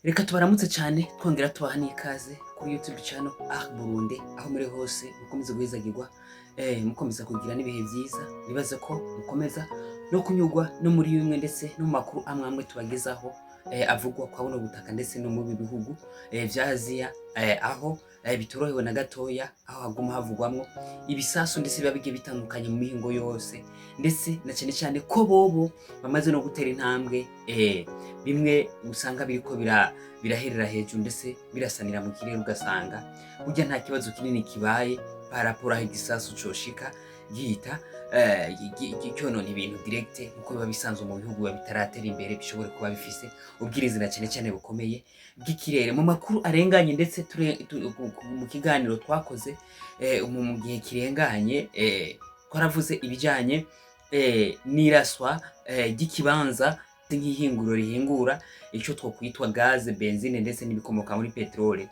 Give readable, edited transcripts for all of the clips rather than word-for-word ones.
Reka tubaramutse cyane twongera tubaha n'ikaze kuri YouTube channel Burundi, aho muri hose mukomeza guhezagirwa mukomeza kugira n'ibihe byiza. Nibaze ko mukomeza no kunyurwa no muri bimwe ndetse no makuru amwe tubagezaho avugwa kwa buno butaka ndetse no mu bihugu vya Aziya, aho bitorohewe na gatoya, aho haguma havugwamwo ibisasu ndetse biba bigiye bitandukanye mu mihingo yose, ndetse na cyane ko bobo bamaze no gutera intambwe bimwe usanga biriko biraherera hejuru ndetse birasanira mu kirere, ugasanga burya nta kibazo kinini kibaye parapora igisasu coshika gihita cyonona ibintu direct nkuko biba bisanzwe mu bihugu bitaratera imbere, bishobora kuba bifise ubwirizina cyane bukomeye bw'ikirere. Mu makuru arenganye ndetse mu kiganiro twakoze mu gihe kirenganye twaravuze ibijanye n'iraswa ry'ikibanza nk'ihinguro rihingura ico twokwitwa gaze, benzine ndetse n'ibikomoka muri petrole.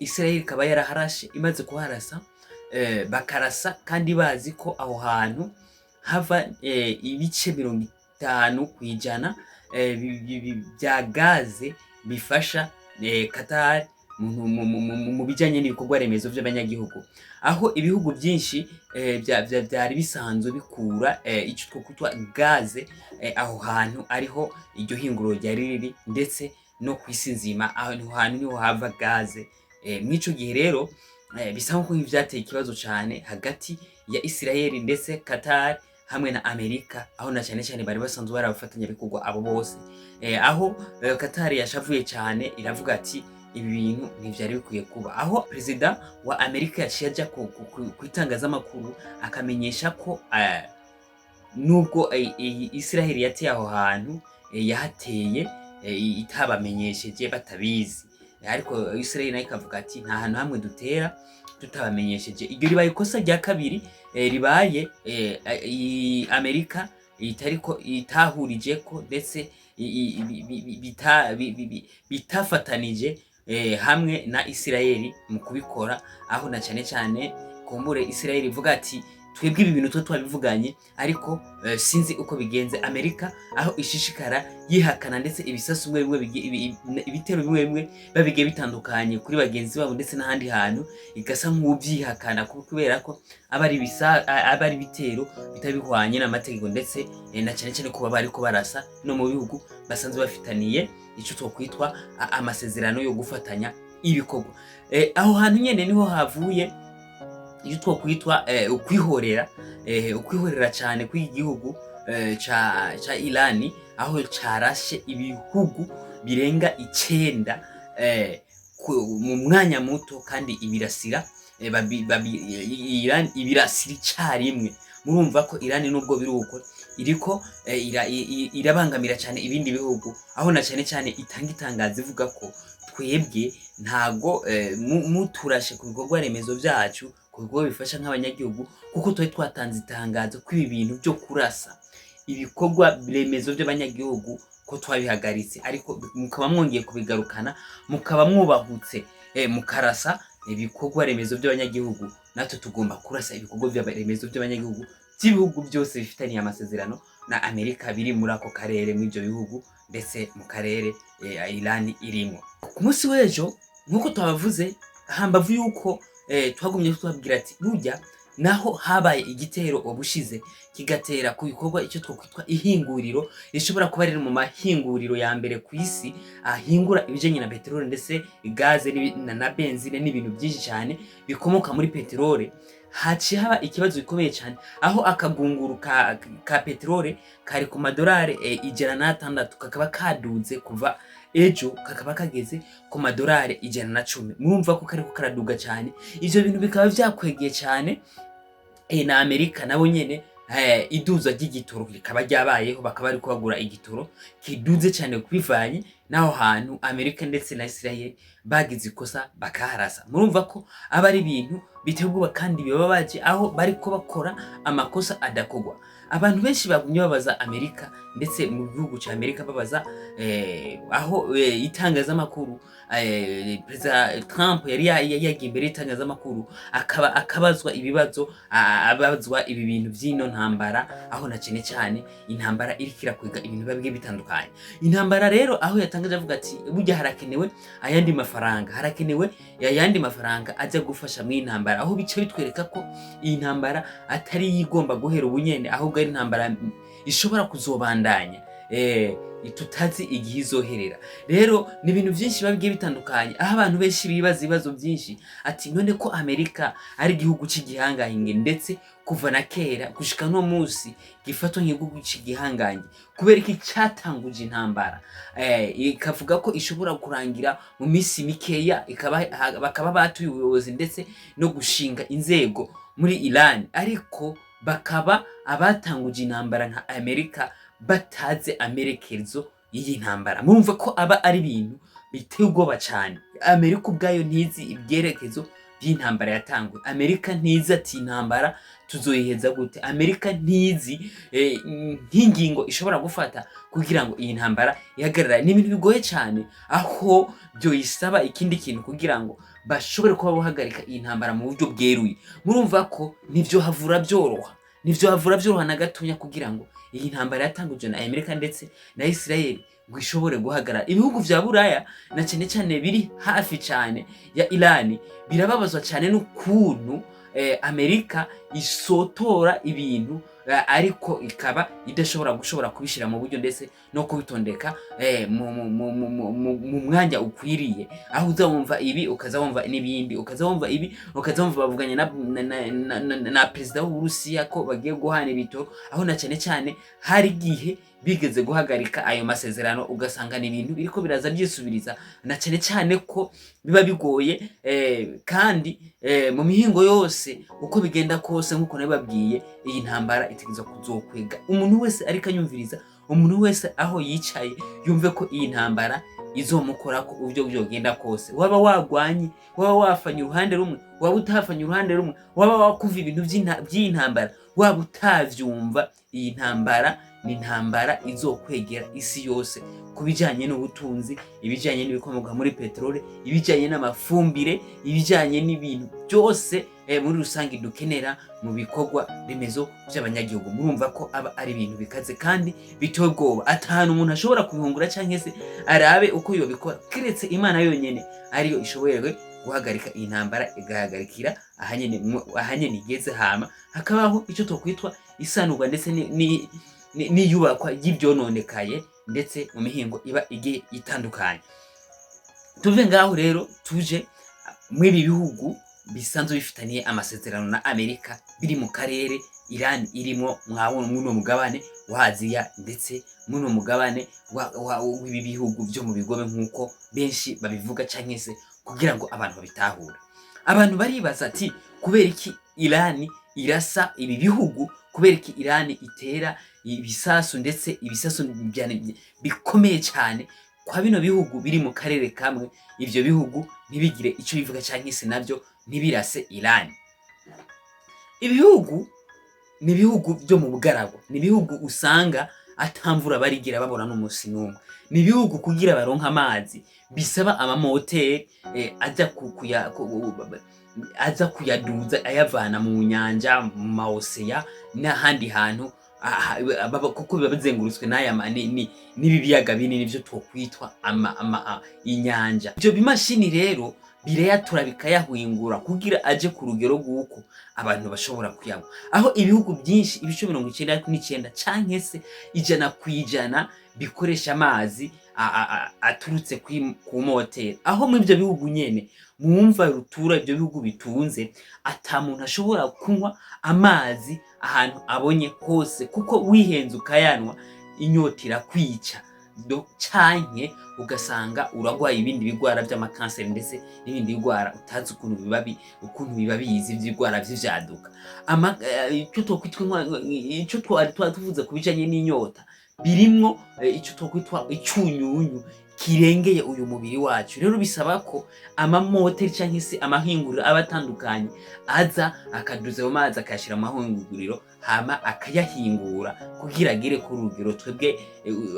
Israel ikaba yaraharashe, imaze kuharasa bakarasa kandi bazi ko aho hantu hava ibice 50% bya gaze bifasha Qatar mu bijanye n'ibikorwa remezo by'abanyagihugu, aho ibihugu byinshi byari bisanzwe bikura ico twokwitwa gaze aho hantu ariho iryo hinguro ryari riri, ndetse no kwisi nzima aho hantu niho hava gaze. Mwico gihe rero bisa nko ivyateye ikibazo cyane hagati ya Israel ndetse Qatar hamwe na Amerika, aho na cyane bari basanzwe barabafatanya bikorwa abo bose, aho Qatar yashavuye cyane iravuga ati ibi bintu ntivyari bikwiye kuba, aho president wa Amerika yaciye aja kwitangazamakuru akamenyesha ko nubwo Israel yateye aho hantu yahateye itabamenyesheje batabizi, ariko Israel nayo ikavuga ati nta hantu hamwe dutera tutabamenyesheje. Iryo ribaye ikosa rya kabiri ribaye Amerika itariko itahurije ko ndetse bitafatanije hamwe na Israel mu kubikora, aho na cyane kumbure Israel ivuga ati twebwe ibi bintu twabivuganye ariko sinzi uko bigenze. Amerika aho ishishikara yihakana ndetse ibisasu ibitero bimwe babigiye bitandukanye kuri bagenzi babo ndetse n'ahandi hantu, igasa nk'ubyihakana kubera ko abari bitero bitabihwanye n'amategeko, ndetse na cyane kuba bariko barasa no mu bihugu basanzwe bafitaniye ico twokwitwa amasezerano yo gufatanya ibikorwa. Aho hantu nyene niho havuye iyo twokwitwa ukwihorera cyane kw'igihugu ca Iran, aho carashe ibihugu birenga 9 mu mwanya muto, kandi ibirasira Iran ibirasira icarimwe. Murumva ko Iran nubwo biruko iriko irabangamira cyane ibindi bihugu, aho na cyane itanga itangazo ivuga ko twebwe ntago muturashe ku bikorwa remezo byacu, kuko bifasha nk'abanyagihugu, kuko twatanze itangazo ko ibi bintu byo kurasa ibikorwa remezo by'abanyagihugu ko twabihagaritse, ariko mukaba mwongeye kubigarukana, mukaba mwubahutse mukarasa ibikorwa remezo by'abanyagihugu. Natwe tugomba kurasa ibikorwa remezo by'abanyagihugu by'ibihugu byose bifitaniye amasezerano na Amerika biri muri ako karere, mw'ibyo bihugu ndetse mu karere Iran irimo. Ku munsi w'ejo nkuko twabavuze, hambavu yuko twagumye twabwira ati burya naho habaye igitero obushize kigatera ku bikorwa icyo twokwitwa ihinguriro rishobora kuba riri mu mahinguriro ya mbere ku isi ahingura ibijanye na petrole ndetse gaze na benzine n'ibintu byinshi cyane bikomoka muri petrole, haciye haba ikibazo gikomeye cyane, aho akagunguru ka petrole kari ku $160 kakaba kaduze kuva ejo kakaba kageze ku $110. Murumva ko kariko karaduga cyane. Ivyo bintu bikaba vyakwegeye cyane na Amerika nabo nyene iduza ry'igitoro rikaba ryabayeho, bakaba ari kubagura igitoro kiduze cyane kwivanye naho hantu Amerika ndetse na Israel bagize ikosa bakaharasa. Murumva ko aba ari ibintu bitegurwa kandi bibabaje, aho bariko bakora amakosa adakogwa. abantu benshi bagumye babaza Amerika, ndetse mu gihugu ca Amerika babaza aho itangazamakuru Perezida Trump yari yagiye imbere y'itangazamakuru akabazwa ibibazo, abazwa ibi bintu vy'ino ntambara, aho na cane intambara iriko irakwega ibintu bigiye bitandukanye. Intambara rero aho yatangaje avuga ati burya harakenewe ayandi mafaranga, harakenewe ayandi mafaranga aja gufasha mu intambara, aho bice bitwereka ko iyi ntambara atari yigomba guhera ubunyene, ahubwo ari intambara ishobora kuzobandanya tutazi igihe izoherera. Rero ni ibintu vyinshi babigiye bitandukanye, aho abantu benshi bibaza ibibazo vyinshi ati none ko Amerika ari igihugu c'igihangange, ndetse kuva na kera gushika no musi gifatwa nk'igihugu c'igihangange, kubera iki catanguje intambara ikavuga ko ishobora kurangira mu misi mikeya, bakaba batuye ubuyobozi ndetse no gushinga inzego muri Iran, ariko bakaba abatanguje intambara nka Amerika bataze amerekezo y'iyi ntambara. Murumva ko aba ari ibintu biteye ubwoba cane. Amerika ubwayo ntizi ibyerekezo by'intambara yatanguye. Amerika ntizi ati intambara tuzoyiheza gute. Amerika ntizi nk'ingingo ishobora gufata kugira ngo iyi ntambara ihagarare. Ni ibintu bigoye cane, aho byo yisaba ikindi kintu kugira ngo bashobore kuba bohagarika iyi ntambara mu buryo bweruye. Murumva ko nivyo havura byoroha na gatonya kugira ngo iyi ntambara yatanguje na Amerika ndetse na Israel ngo ishobore guhagarara. Ibihugu vya Buraya na cane biri hafi cane ya Iran birababazwa cane n'ukuntu Amerika isotora ibintu ariko ikaba idashobora kubishira mu buryo ndetse no kubitondeka mu mwanya ukwiriye, aho uzawumva ibi ukazawumva n'ibindi, ukazawumva ibi ukazawumva bavuganye na Perezida w'Uburusiya ko bagiye guhana ibitoro, aho na cane hari igihe bigeze guhagarika ayo masezerano, ugasanga ni ibintu biriko biraza byisubiriza, na cane ko biba bigoye kandi mu mihingo yose uko bigenda kose, nkuko nabibabwiye, iyi ntambara itegezwa kuzokwega. Umuntu wese ariko anyumviriza, umuntu wese aho yicaye yumve ko iyi ntambara izomukora ko uburyo byogenda kose, waba wagwanye, waba wafanye uruhande rumwe, waba utafanye uruhande rumwe, waba wakumva ibintu by'intambara, waba utavyumva, iyi ntambara ni intambara izokwegera isi yose, kubijanye n'ubutunzi, ibijanye n'ibikomoka muri petrole, ibijanye n'amafumbire, ibijanye n'ibintu byose muri rusange dukenera mu bikorwa remezo by'abanyagihugu. Murumva ko aba ari ibintu bikaze kandi bitoye ubwoba, atanu umuntu ashobora kubihungura canke se arabe uko yobikora, kiretse Imana yonyene ariyo ishoboye guhagarika iyi ntambara, igahagarikira ahanyene igeze, hama hakabaho ico tokwitwa isanurwa ndetse n'iyubakwa ry'ivyononekaye ndetse mu mihingo iba igiye itandukanye. Tuve ngaho rero tuje mw'ibi bihugu bisanzwe bifitaniye amasezerano na Amerika, biri mu karere Iran irimo, mwabona muno mugabane wa Aziya ndetse muno mugabane w'ibi bihugu byo mu bigobe nkuko benshi babivuga, canke se kugira ngo abantu babitahure. Abantu baribaza ati kubera iki Iran irasa ibi bihugu, kubera iki Iran itera ibisasu, ndetse ibisasu bikomeye cyane kwa bino bihugu biri mu karere kamwe, ivyo bihugu ntibigire ico bivuga canke se navyo ntibirase Iran. Ibihugu ni ibihugu byo mu bugarago, ni ibihugu usanga atamvura barigira babona n'umusi n'umwe, ni ibihugu kugira baronka amazi bisaba amamoteri aza kuyaduza ayavana mu nyanja, mu maoseya n'ahandi hantu, kuko biba bizengurutswe n'aya n'ibiyaga binini byo twokwitwa inyanja. Ibyo bimashini rero birayatura bikayahwingura kugira aje ku rugero rw'uko abantu bashobora kuyanywa, aho ibihugu byinshi ibice 99 canke se 100% bikoresha amazi aturutse ku moteri, aho muri ibyo bihugu nyene mwumva rutura ibyo bihugu bitunze ata muntu ashobora kunywa amazi ahantu abonye hose, kuko wihenze ukayanwa inyota irakwica canke ugasanga uragwaye ibindi bigwara by'amakanseri ndetse n'ibindi bigwara utazi ukuntu biba bizi by'igwara vy'ivyaduka. Icyo twokwitwa icyo tuvuze kubijanye n'inyota birimwo icyo twokwitwa icunyunyu kirengeye uyu mubiri wacu. Rero bisaba ko amamoteri canke se amahinguriro aba atandukanye aza akaduza ayo mazi akayashira mu mahinguriro hama akayahingura kugira agere ku rugero twebwe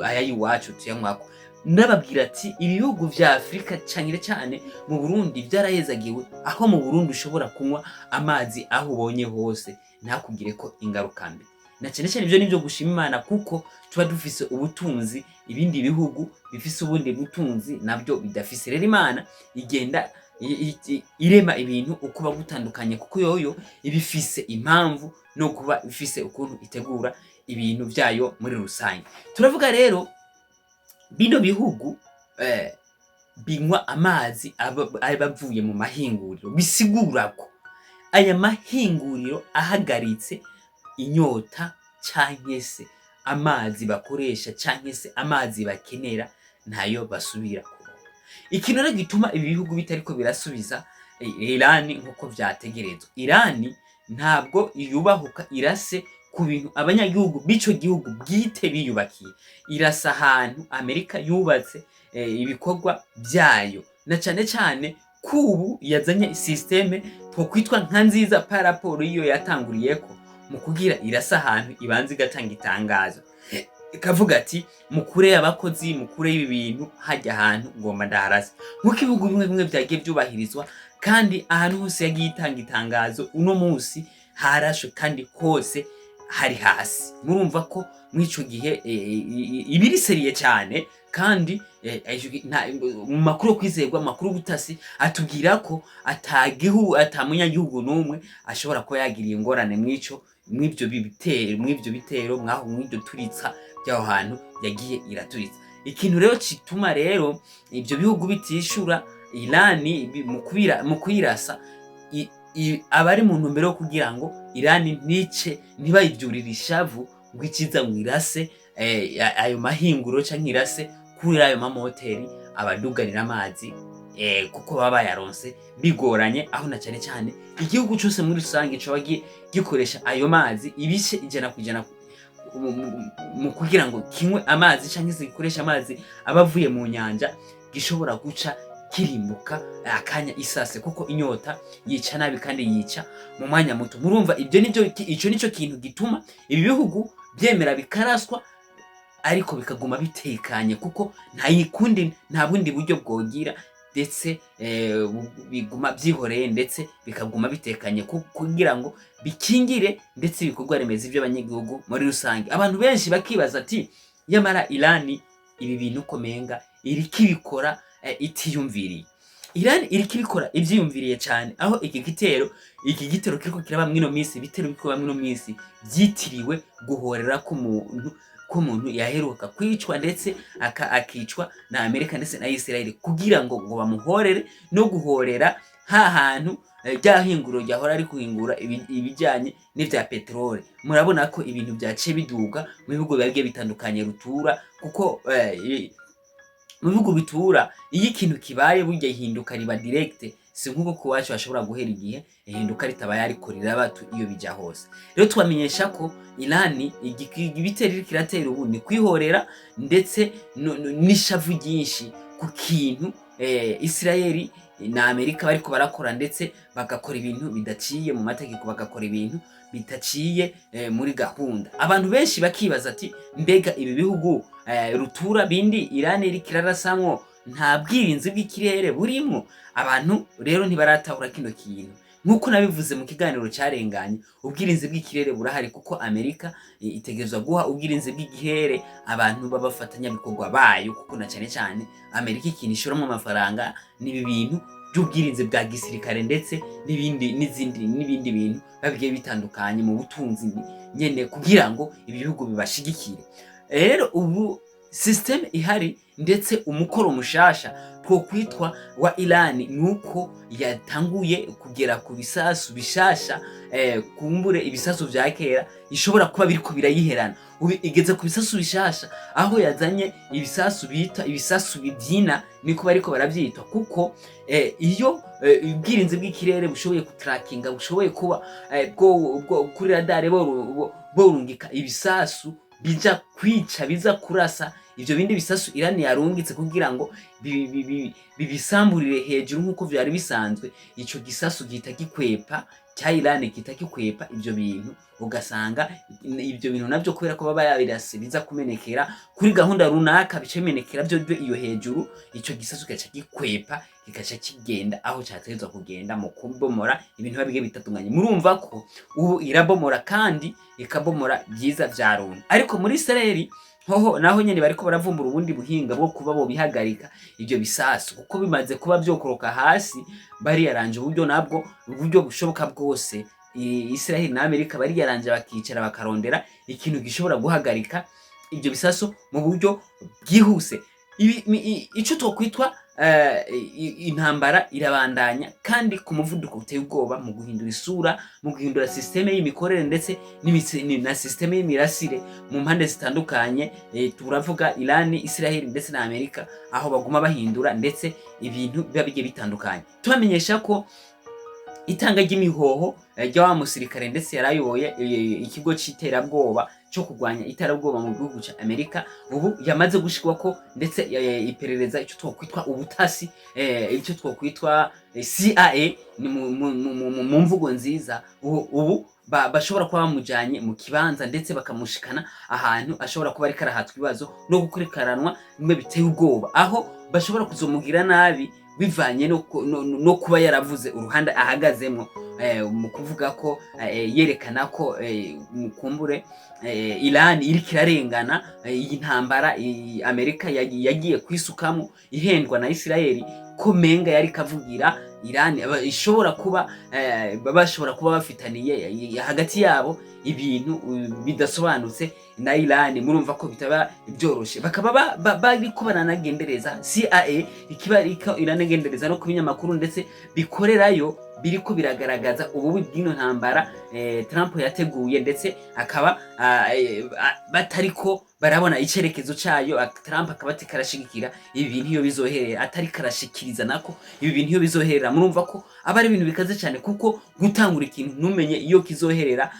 aya y'iwacu tuyanywako. Ndababwira ati ibihugu vya Afrika canke cyane mu Burundi vyarahezagiwe, aho mu Burundi ushobora kunywa amazi aho ubonye hose ntakugire ko ingaruka mbi. Na cyane cyane ivyo nivyo gushima Imana kuko tuba dufise ubutunzi ibindi bihugu bifise ubundi butunzi nabyo bidafise. Rero Imana igenda irema ibintu ukuba gutandukanye kuko yoyo ibifise impamvu no kuba bifise ukuntu itegura ibintu vyayo muri rusange. Turavuga rero bino bihugu binywa amazi abavuye mu mahinguriro, bisigura ko aya mahinguriro ahagaritse inyota canke se amazi bakoresha canke se amazi bakenera ntayo basubira kuronka. Ikintu rero gituma ibi bihugu bitariko birasubiza Irani nkuko vyategerezwa. Irani ntabwo yubahuka irase ku bintu abanyagihugu bico gihugu bwite biyubakiye. Irasa ahantu Amerika yubatse ibikorwa vyayo, na cane cane kubu yazanye systeme twokwitwa nka nziza par rapport iyo yatanguriyeko mu kugira irasa ahantu ibanza igatanga itangazo ikavuga ati mukure abakozi mukure ibi bintu hajya ahantu ngomba ndaharasa. Nkuko ibihugu bimwe bimwe vyagiye vyubahirizwa kandi ahantu hose yagiye itanga itangazo uno munsi harashwe kandi hose hari hasi. Murumva ko mwico gihe ibiriseriye cyane kandi mu makuru kwizerwa amakuru gutasi atubwira ko atamunyagihugu numwe ashobora ko yagiriye ingorane mw'ivyo bitero mwaho mw'ivyo turitsa byaho hantu yagiye iraturitsa. Ikintu rero kituma rero ivyo bihugu bitishura Irani mu kwirasa abari mu ntumbero kugira ngo Irani ntibayivyurire ishavu ngo ikiza mwirase ayo mahinguro canke irase kuri ayo mamoteri abaduganira amazi kuko baba bayaronse bigoranye, aho na cyane cyane igihugu cyose muri rusange cyo gikoresha ayo mazi ibishe 100% mu kugira ngo kinywe amazi canke se gikoresha amazi abavuye mu nyanja gishobora guca kirimbuka akanya isase kuko inyota yica nabi kandi yica mu mwanya muto. Murumva ibyo ico nico kintu gituma ibi bihugu byemera bikaraswa ariko bikaguma bitekanye kuko nta bundi buryo bwogira ndetse biguma byihoreye ndetse bikaguma bitekanye kugira ngo bikingire ndetse ibikorwa remezo by'abanyagihugu muri rusange. Abantu benshi bakibaza ati yamara Irani ibi bintu komenga iri kibikora itiyumviriye. Irani iri kibikora ivyiyumviriye cyane, aho iki gitero kiriko kiraba mwino misi bitero biko bamwe no misi byitiriwe guhorera ko umuntu yaheruka kwicwa ndetse akicwa na Amerika ndetse na Israel kugira ngo bamuhorere no guhorera hantu ryahinguro ryahora ari kuhingura ibijyanye n'ivya petrole. Murabona ko ibintu byaciye biduga mu bihugu bigiye bitandukanye rutura kuko mu bihugu bitura iyo ikintu kibaye burya ihinduka riba direct, si nkuko kuwacu bashobora guhera igihe ihinduka ritabaye ariko rirabatu iyo bija hose. Rero twamenyesha ko Irani ibitero kiratera ubu ni kwihorera ndetse n'ishavu ryinshi ku kintu Israeli na Amerika bariko barakora ndetse bagakora ibintu bidaciye mu mategeko, bagakora ibintu bitaciye muri gahunda. Abantu benshi bakibaza ati mbega ibi bihugu rutura bindi Irani iri kirarasamwo nta bwirinzi bw'ikirere burimo? Abantu rero ntibaratahura kino kintu. Nkuko nabivuze mu kiganiro cyarenganye, ubwirinzi bw'ikirere burahari kuko Amerika itegerezwa guha ubwirinzi bw'ikirere abantu babafatanya bikorwa bayo kuko na cyane cyane Amerika ikintu ishoramo amafaranga n'ibi bintu by'ubwirinzi bwa gisirikare ndetse n'ibindi bintu babigiye bitandukanye mu butunzi nyene kugira ngo ibi bihugu bibashigikire. Rero ubu system ihari ndetse umukoro mushasha twokwitwa wa Irani nuko yatanguye kugera ku bisasu bishasha kumbure ibisasu vya kera ishobora kuba biriko birayiherana. Ubu igeze ku bisasu bishasha aho yazanye ibisasu bita ibisasu bibyina niko bariko baravyita kuko iyo ubwirinzi bw'ikirere bushoboye kutrackinga bushoboye kuba kuri radar borungika ibisasu bija kwica biza kurasa ivyo bindi bisasu Iran yarungitse kugira ngo bibisamburire hejuru nk'uko vyari bisanzwe, ico gisasu gihita gikwepa cya Iran gihita gikwepa ivyo bintu, ugasanga ivyo bintu navyo kubera ko baba yabirase biza kumenekera kuri gahunda runaka, bice bimenekera byo iyo hejuru, ico gisasu gaca gikwepa kikaca kigenda aho cyategezwa kugenda mu kubomora ibintu babige bitatunganye. Murumva ko ubu irabomora kandi ikabomora byiza vya Loni. Ariko muri Israeli hoho naho nyene bariko baravumbura ubundi buhinga bwo kuba bo bihagarika ivyo bisasu, kuko bimaze kuba byokoroka hasi bari yaranje uburyo nabwo uburyo bushoboka bwose. Israeli na Amerika bari yaranje bakicara bakarondera ikintu gishobora guhagarika ivyo bisasu mu buryo bwihuse. Ico twokwitwa intambara irabandanya kandi ku muvuduko uteye ubwoba, mu guhindura isura, mu guhindura systeme y'imikorere ndetse na systeme y'imirasire mu mpande zitandukanye. Turavuga Iran, Israel ndetse na Amerika, aho baguma bahindura ndetse ibintu biba bigiye bitandukanye. Tubamenyesha ko itanga ry'imihoho rya wa musirikare ndetse yarayoboye ikigo c'iterabwoba cyo kugwanya iterabwoba mu gihugu ca Amerika, ubu yamaze gushikwa ko ndetse iperereza ico twokwitwa ubutasi, ico twokwitwa CIA ni mu mvugo nziza, ubu bashobora kuba bamujanye mu kibanza ndetse bakamushikana ahantu ashobora kuba ariko arahatwa ibibazo no gukurikiranwa bimwe biteye ubwoba, aho bashobora kuzomugira nabi bivanye no kuba yaravuze uruhande ahagazemo, mu kuvuga ko yerekana ko mukumbure Iran iriko irarengana iyi ntambara Amerika yagiye kwisukamo ihendwa na Israeli, ko menga yari kavugira Iran ishobora kuba bashobora kuba bafitaniye hagati yabo ibintu bidasobanutse na Iran. Murumva ko bitaba byoroshe, bakaba bariko baranagendereza CIA ikibarika iranagendereza no kubinyamakuru ndetse bikorerayo biriko biragaragaza ububi bw'ino ntambara Trump yateguye, ndetse akaba batariko barabona icerekezo cayo. Trump akaba karashigikira ibi bintu iyo bizoherera, atari karashikiriza nako ibi bintu iyo bizoherera. Murumva ko aba ari ibintu bikaze cyane, kuko gutangura ikintu numenye iyo kizoherera,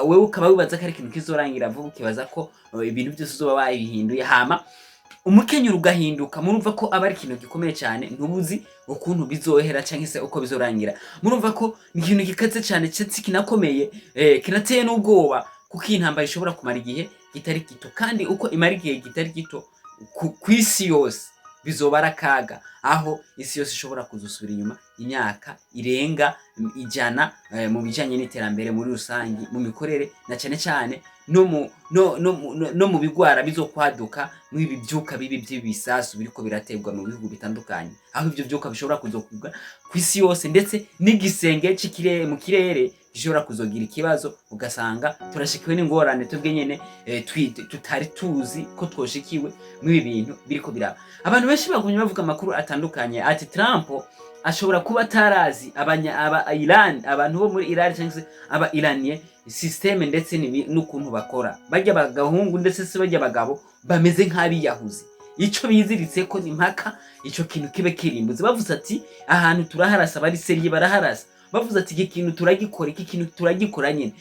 wewe ukaba wibaza ko ari ikintu kizorangira vuba, ukibaza ko ibintu byose uzoba wabihinduye hama umukenyero ugahinduka. Murumva ko aba ari ikintu gikomeye cyane, ntubuzi ukuntu bizohera cyangwa se uko bizorangira. Murumva ko ni ikintu gikaze cyane cyetse kinakomeye, kinateye n'ubwoba, kuko intambara ishobora kumara igihe kitari gito, kandi uko imara igihe kitari gito ku isi yose bizoba arakaga, aho isi yose ishobora kuzusubira inyuma imyaka irenga 100 mu bijanye n'iterambere muri rusangi, mu mikorere na cyane cyane no mu bigwara bizokwaduka mwibi byuka bibi by'ibisasu biriko birategwa mu bihugu bitandukanye, aho ivyo byuka bishobora kuzokuga ku isi yose, ndetse n'igisenge c'ikirere mu kirere gishobora kuzogira ikibazo, ugasanga turashikiwe n'ingorane tubwe nyene tutari tuzi ko twoshikiwe mwibi bintu biriko biraba. Abantu benshi bagumye bavuga amakuru atandukanye ati Trump ashobora kuba tarazi Iran, abantu bo muri Iran cyangwa se aba Iraniye systeme ndetse n'ukuntu bakora, bajya bagahungu ndetse se bajya bagabo bameze nk'abiyahuzi. Ico biziritse ko ni mpaka ico kintu kibe kirimbuze. Bavuze ati ahantu turaharasa, bari seriye baraharasa. Bavuze ati iki kintu turagikora, iki kintu turagikora nyine.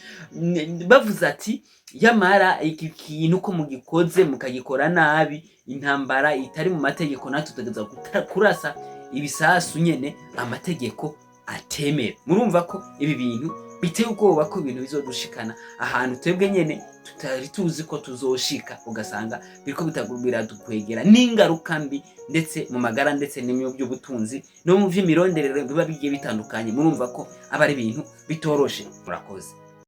Bavuze ati yamara iki kintu ko mugikoze mukagikora nabi, intambara itari mu mategeko natwe tutageza kurasa ibisasu nyene amategeko atemera. Murumva ko ibi bintu biteye ubwoba ko ibintu bizodushikana ahantu twebwe nyene tutari tuzi ko tuzoshika, ugasanga biriko bitagubira dukwegera n'ingaruka mbi ndetse mu magara ndetse n'imyo by'ubutunzi no mu vy'imironderero biba bigiye bitandukanye. Murumva ko aba ari ibintu bitoroshe. Murakoze.